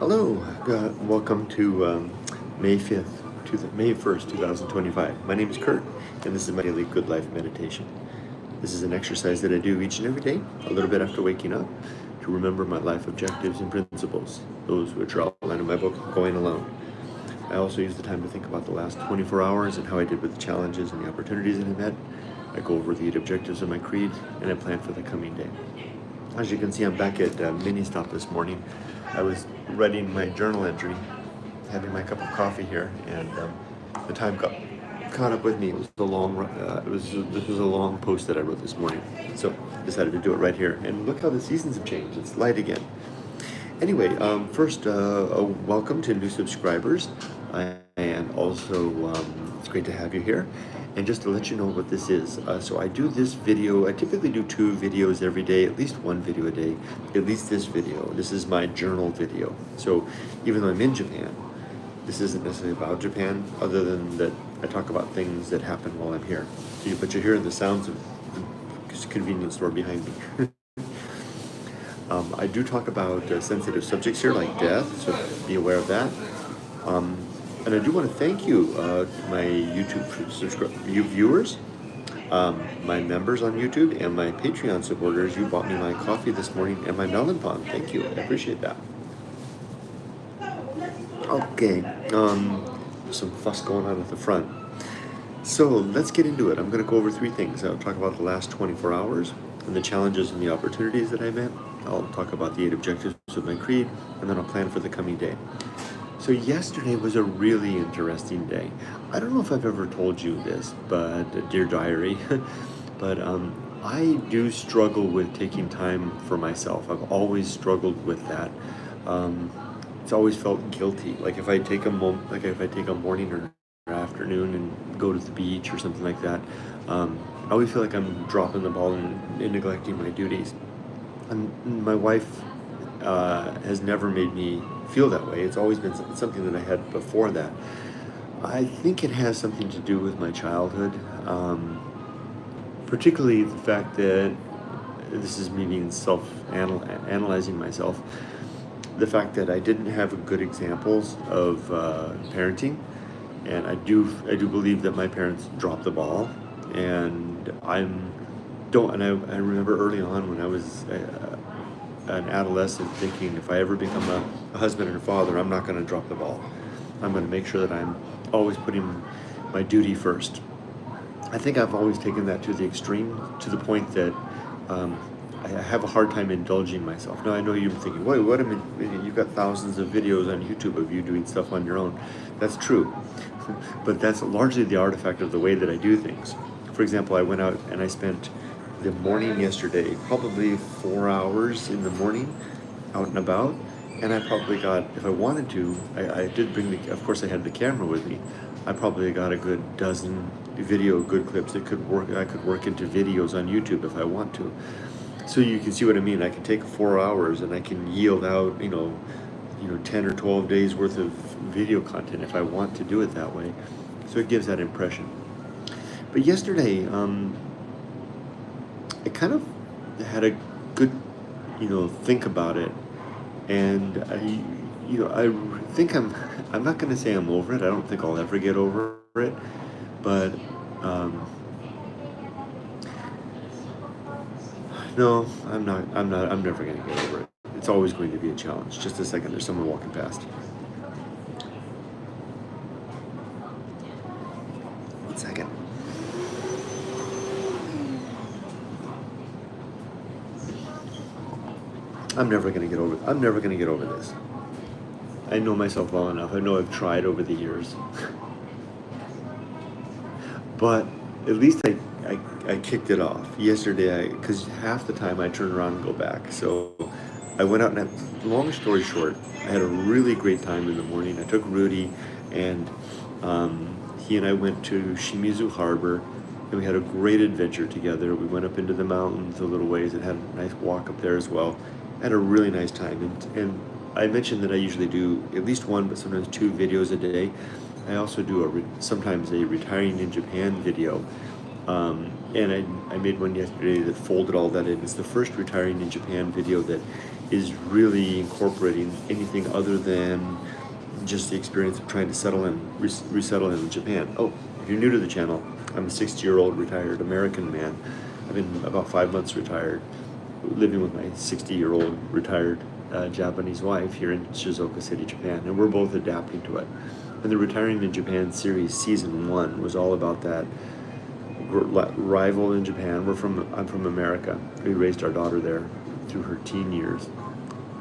Hello, welcome to May 5th, May 1st, 2025. My name is Kurt, and this is my daily Good Life meditation. This is an exercise that I do each and every day, a little bit after waking up, to remember my life objectives and principles, those which are outlined in my book, Going Alone. I also use the time to think about the last 24 hours and how I did with the challenges and the opportunities that I met. I go over the 8 objectives of my creed, and I plan for the coming day. As you can see, I'm back at Mini Stop this morning. I was writing my journal entry, having my cup of coffee here, and the time got caught up with me. It was a long, this was a long post that I wrote this morning, so decided to do it right here. And look how the seasons have changed. It's light again. Anyway, first, welcome to new subscribers, and also it's great to have you here. And just to let you know what this is, so I do this video, I typically do 2 videos every day, at least 1 video a day, at least this video. This is my journal video. So even though I'm in Japan, this isn't necessarily about Japan, other than that I talk about things that happen while I'm here. But you're hearing the sounds of the convenience store behind me. I do talk about sensitive subjects here, like death, so be aware of that. And I do want to thank you, my YouTube viewers, my members on YouTube, and my Patreon supporters. You bought me my coffee this morning and my melon pond. Thank you. I appreciate that. Okay, there's some fuss going on at the front. So let's get into it. I'm going to go over 3 things. I'll talk about the last 24 hours and the challenges and the opportunities that I met. I'll talk about the 8 objectives of my creed, and then I'll plan for the coming day. So yesterday was a really interesting day. I don't know if I've ever told you this, but dear diary, but I do struggle with taking time for myself. I've always struggled with that. It's always felt guilty. Like if I take a morning or afternoon and go to the beach or something like that, I always feel like I'm dropping the ball and neglecting my duties. And my wife has never made me feel that way. It's always been something that I had before that. I think it has something to do with my childhood, particularly the fact that this is me being analyzing myself. The fact that I didn't have good examples of parenting, and I do believe that my parents dropped the ball, and I remember early on when I was an adolescent thinking, if I ever become a husband and a father, I'm not going to drop the ball. I'm going to make sure that I'm always putting my duty first. I think I've always taken that to the extreme, to the point that I have a hard time indulging myself. Now I know you're thinking, wait, what a minute, you've got thousands of videos on YouTube of you doing stuff on your own. That's true, but that's largely the artifact of the way that I do things. For example, I went out and I spent the morning yesterday, probably 4 hours in the morning, out and about, and I probably got, if I wanted to, I did bring of course I had the camera with me, I probably got a good dozen good clips that I could work into videos on YouTube if I want to. So you can see what I mean. I can take 4 hours and I can yield out, 10 or 12 days worth of video content if I want to do it that way. So it gives that impression. But yesterday, I kind of had a good, think about it, and I think I'm not going to say I'm over it. I don't think I'll ever get over it, but no, I'm not. I'm never going to get over it. It's always going to be a challenge. Just a second. There's someone walking past. 1 second. I'm never going to get over this. I know myself well enough. I know I've tried over the years. But at least I kicked it off. Yesterday, because half the time I turn around and go back. So I went out and, long story short, I had a really great time in the morning. I took Rudy, and he and I went to Shimizu Harbor, and we had a great adventure together. We went up into the mountains a little ways and had a nice walk up there as well. Had a really nice time, and I mentioned that I usually do at least 1, but sometimes 2 videos a day. I also do sometimes a retiring in Japan video, and I made one yesterday that folded all that in. It's the first retiring in Japan video that is really incorporating anything other than just the experience of trying to settle in, resettle in Japan. Oh, if you're new to the channel, I'm a 60-year-old retired American man. I've been about 5 months retired, living with my 60-year-old retired Japanese wife here in Shizuoka City, Japan, and we're both adapting to it. And the Retiring in Japan series, season 1, was all about that rival in Japan. I'm from America. We raised our daughter there through her teen years,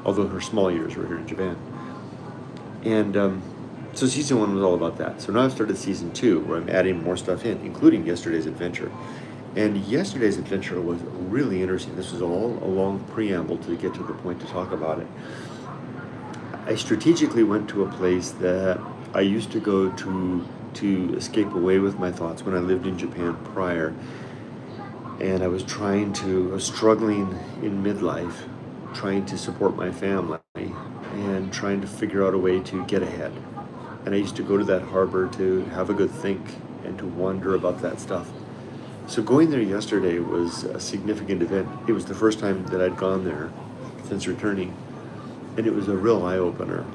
although her small years were here in Japan. And so season 1 was all about that. So now I've started season 2, where I'm adding more stuff in, including yesterday's adventure. And yesterday's adventure was really interesting. This was all a long preamble to get to the point to talk about it. I strategically went to a place that I used to go to escape away with my thoughts when I lived in Japan prior. And I was struggling in midlife, trying to support my family and trying to figure out a way to get ahead. And I used to go to that harbor to have a good think and to wonder about that stuff. So going there yesterday was a significant event. It was the first time that I'd gone there since returning. And it was a real eye-opener,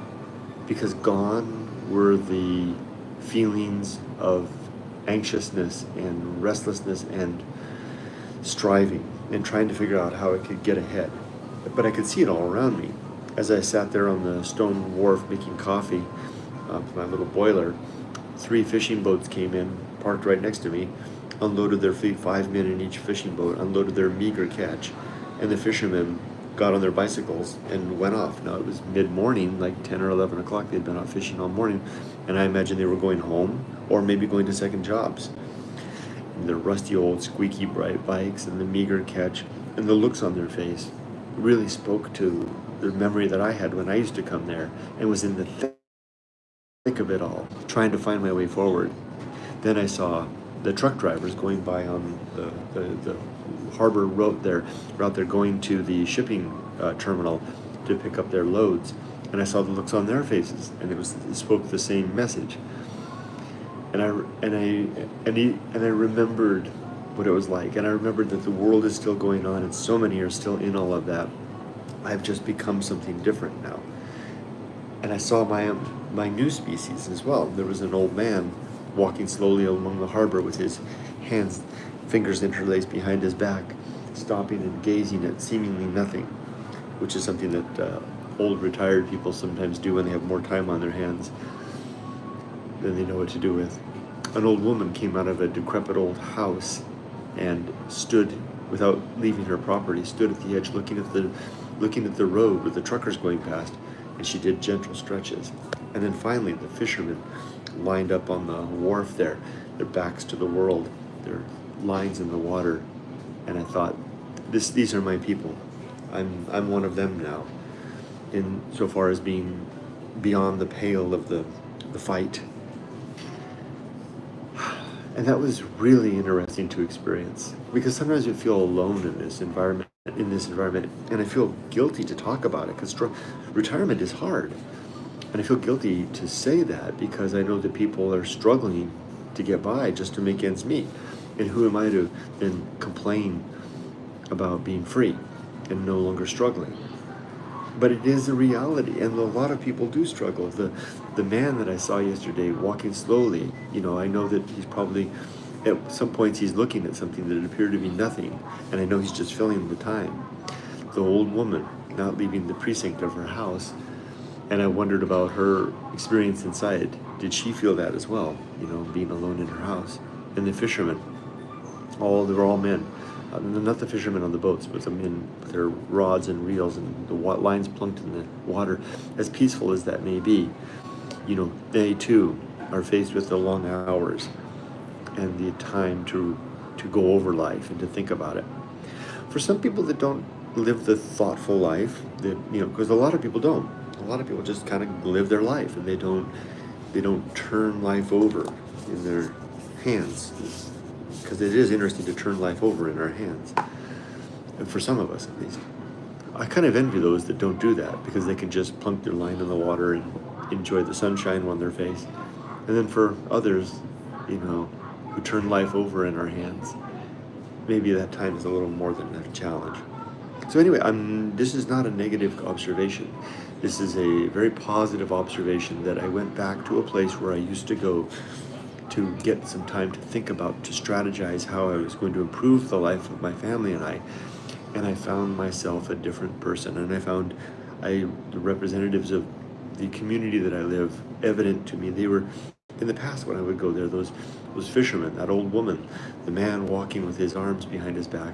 because gone were the feelings of anxiousness and restlessness and striving and trying to figure out how I could get ahead. But I could see it all around me. As I sat there on the stone wharf making coffee for my little boiler, 3 fishing boats came in, parked right next to me, unloaded their fleet, 5 men in each fishing boat, unloaded their meager catch, and the fishermen got on their bicycles and went off. Now it was mid-morning, like 10 or 11 o'clock. They'd been out fishing all morning, and I imagine they were going home or maybe going to second jobs. And their rusty old squeaky bright bikes and the meager catch and the looks on their face really spoke to the memory that I had when I used to come there and was in the thick of it all, trying to find my way forward. Then I saw the truck drivers going by on the harbor route there going to the shipping terminal to pick up their loads, and I saw the looks on their faces, and it spoke the same message. And I remembered what it was like, and I remembered that the world is still going on, and so many are still in all of that. I've just become something different now, and I saw my new species as well. There was an old man walking slowly along the harbor with his fingers interlaced behind his back, stopping and gazing at seemingly nothing, which is something that old retired people sometimes do when they have more time on their hands than they know what to do with. An old woman came out of a decrepit old house and stood, without leaving her property, stood at the edge looking at the road with the truckers going past, and she did gentle stretches. And then finally the fishermen lined up on the wharf there, their backs to the world, their lines in the water, and I thought, these are my people. I'm one of them now, in so far as being beyond the pale of the fight. And that was really interesting to experience, because sometimes you feel alone in this environment, and I feel guilty to talk about it, because retirement is hard. And I feel guilty to say that, because I know that people are struggling to get by just to make ends meet. And who am I to then complain about being free and no longer struggling? But it is a reality, and a lot of people do struggle. The man that I saw yesterday walking slowly, I know that he's probably, at some points he's looking at something that appeared to be nothing, and I know he's just filling the time. The old woman not leaving the precinct of her house, and I wondered about her experience inside. Did she feel that as well, being alone in her house? And the fishermen, they were all men. Not the fishermen on the boats, but the men with their rods and reels and the lines plunked in the water. As peaceful as that may be, they too are faced with the long hours and the time to go over life and to think about it. For some people that don't live the thoughtful life, because a lot of people don't. A lot of people just kind of live their life, and they don't turn life over in their hands. Because it is interesting to turn life over in our hands, and for some of us at least. I kind of envy those that don't do that, because they can just plunk their line in the water and enjoy the sunshine on their face. And then for others, who turn life over in our hands, maybe that time is a little more than a challenge. So anyway, this is not a negative observation. This is a very positive observation that I went back to a place where I used to go to get some time to think about, to strategize how I was going to improve the life of my family and I. And I found myself a different person, and I found the representatives of the community that I live evident to me. They were, in the past when I would go there, those fishermen, that old woman, the man walking with his arms behind his back,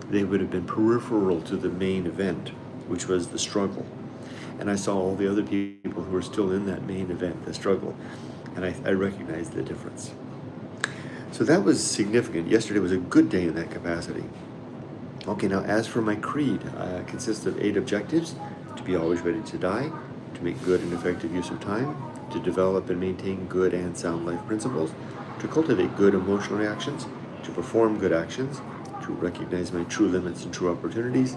they would have been peripheral to the main event, which was the struggle. And I saw all the other people who were still in that main event, the struggle, and I recognized the difference. So that was significant. Yesterday was a good day in that capacity. Okay, now as for my creed, it consists of 8 objectives: to be always ready to die, to make good and effective use of time, to develop and maintain good and sound life principles, to cultivate good emotional reactions, to perform good actions, to recognize my true limits and true opportunities,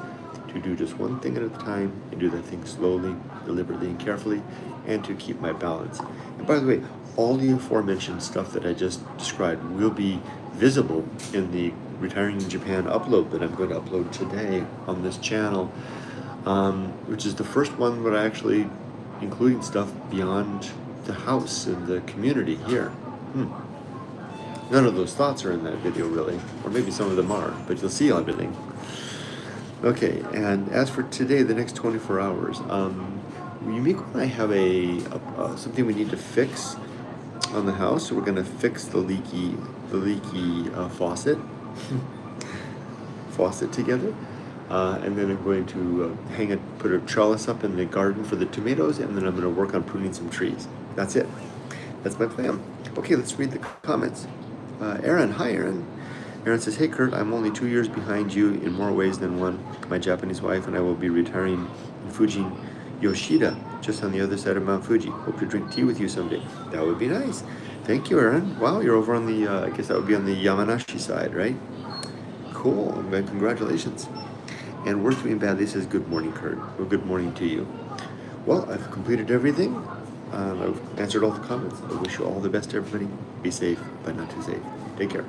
to do just one thing at a time and do that thing slowly, deliberately, and carefully, and to keep my balance. And by the way, all the aforementioned stuff that I just described will be visible in the Retiring in Japan upload that I'm going to upload today on this channel, which is the first one where I actually including stuff beyond the house and the community here. None of those thoughts are in that video really, or maybe some of them are, but you'll see everything. Okay, and as for today, the next 24 hours, Yumiko and I have something we need to fix on the house. So we're going to fix the leaky faucet together, and then I'm going to put a trellis up in the garden for the tomatoes, and then I'm going to work on pruning some trees. That's it. That's my plan. Okay, let's read the comments. Aaron, hi Aaron. Aaron says, hey Kurt, I'm only 2 years behind you in more ways than one. My Japanese wife and I will be retiring in Fuji Yoshida, just on the other side of Mount Fuji. Hope to drink tea with you someday. That would be nice. Thank you, Aaron. Wow, you're over on the, I guess that would be on the Yamanashi side, right? Cool, congratulations. And Worst Being Badly says, good morning, Kurt. Well, good morning to you. Well, I've completed everything. I've answered all the comments. I wish you all the best, everybody. Be safe, but not too safe. Take care.